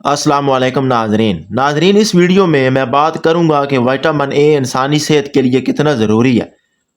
अस्सलाम वालेकुम नाजरीन, इस वीडियो में मैं बात करूंगा कि विटामिन ए इंसानी सेहत के लिए कितना ज़रूरी है।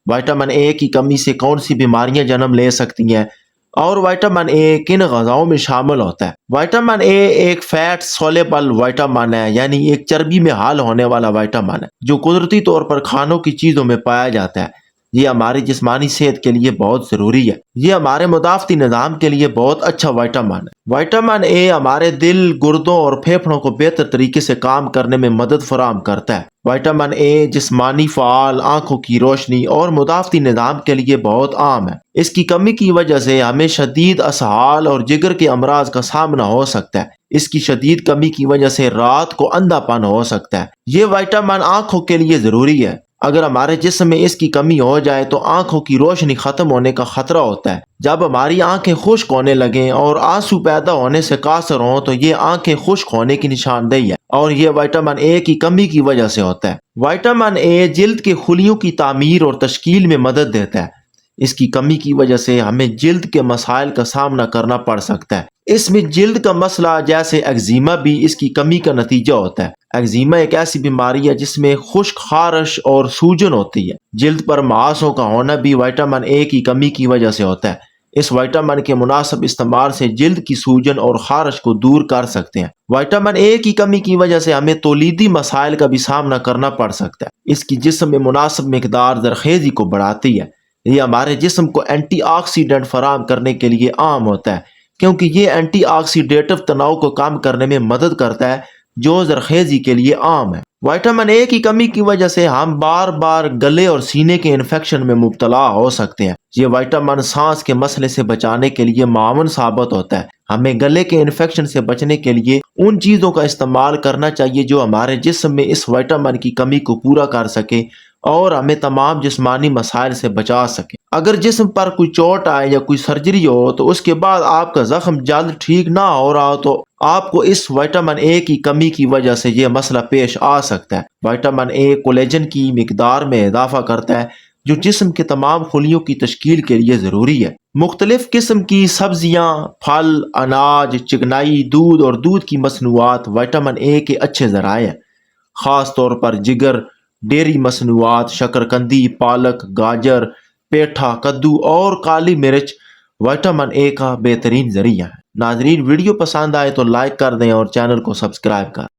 विटामिन ए की कमी से कौन सी बीमारियां जन्म ले सकती हैं और विटामिन ए किन ग़िज़ाओं में शामिल होता है। विटामिन ए एक फैट सोलेबल विटामिन है, यानी एक चर्बी में हाल होने वाला विटामिन है जो कुदरती तौर पर खानों की चीज़ों में पाया जाता है। ये हमारी जिस्मानी सेहत के लिए बहुत ज़रूरी है। ये हमारे मुदाफ़ती निज़ाम के लिए बहुत अच्छा विटामिन है। विटामिन ए हमारे दिल, गुर्दों और फेफड़ों को बेहतर तरीके से काम करने में मदद फराहम करता है। विटामिन ए जिस्मानी फ़ाल, आंखों की रोशनी और मुदाफ़ती निज़ाम के लिए बहुत आम है। इसकी कमी की वजह से हमें शदीद असहाल और जिगर के अमराज का सामना हो सकता है। इसकी शदीद कमी की वजह से रात को अंधापन हो सकता है। ये विटामिन आंखों के लिए ज़रूरी है। अगर हमारे जिस्म में इसकी कमी हो जाए तो आंखों की रोशनी खत्म होने का खतरा होता है। जब हमारी आंखें खुश्क होने लगें और आंसू पैदा होने से कासर हों तो ये आंखें खुश्क होने की निशानदेही है और ये विटामिन ए की कमी की वजह से होता है। विटामिन ए जिल्द के खुलियों की तामीर और तश्कील में मदद देता है। इसकी कमी की वजह से हमें जिल्द के मसाइल का सामना करना पड़ सकता है। इसमें जिल्द का मसला जैसे एक्जिमा भी इसकी कमी का नतीजा होता है। एक्जिमा एक ऐसी बीमारी है जिसमें खुश्क, खारश और सूजन होती है। जिल्द पर मुहासों का होना भी विटामिन ए की कमी की वजह से होता है। इस विटामिन के मुनासिब इस्तेमाल से जिल्द की सूजन और खारश को दूर कर सकते हैं। विटामिन ए की कमी की वजह से हमें तौलीदी मसाइल का भी सामना करना पड़ सकता है। इसकी जिस्म में मुनासिब मिकदार जरखेज़ी को बढ़ाती है। ये हमारे जिस्म को एंटीऑक्सीडेंट फराहम करने के लिए आम होता है, क्योंकि ये एंटीऑक्सीडेटिव तनाव को कम करने में मदद करता है जो जरखेज़ी के लिए आम है। विटामिन ए की कमी की वजह से हम बार बार गले और सीने के इन्फेक्शन में मुब्तला हो सकते हैं। ये विटामिन सांस के मसले से बचाने के लिए मावन साबित होता है। हमें गले के इन्फेक्शन से बचने के लिए उन चीज़ों का इस्तेमाल करना चाहिए जो हमारे जिस्म में इस विटामिन की कमी को पूरा कर सके और हमें तमाम जिस्मानी मसाइल से बचा सके। अगर जिस्म पर कोई चोट आए या कोई सर्जरी हो तो उसके बाद आपका जख्म जल्द ठीक ना हो रहा हो तो आपको इस विटामिन ए की कमी की वजह से यह मसला पेश आ सकता है। विटामिन ए कोलेजन की मिकदार में इजाफा करता है जो जिस्म के तमाम खुलियों की तश्कील के लिए ज़रूरी है। मुख्तलिफ किस्म की सब्जियाँ, फल, अनाज, चिकनाई, दूध और दूध की मसनूआत विटामिन ए के अच्छे ज़राए हैं। ख़ास तौर पर जिगर, डेयरी मसनूआत, शकरकंदी, पालक, गाजर, पेठा, कद्दू और काली मिर्च विटामिन ए का बेहतरीन जरिया है। नाजरीन, वीडियो पसंद आए तो लाइक कर दें और चैनल को सब्सक्राइब कर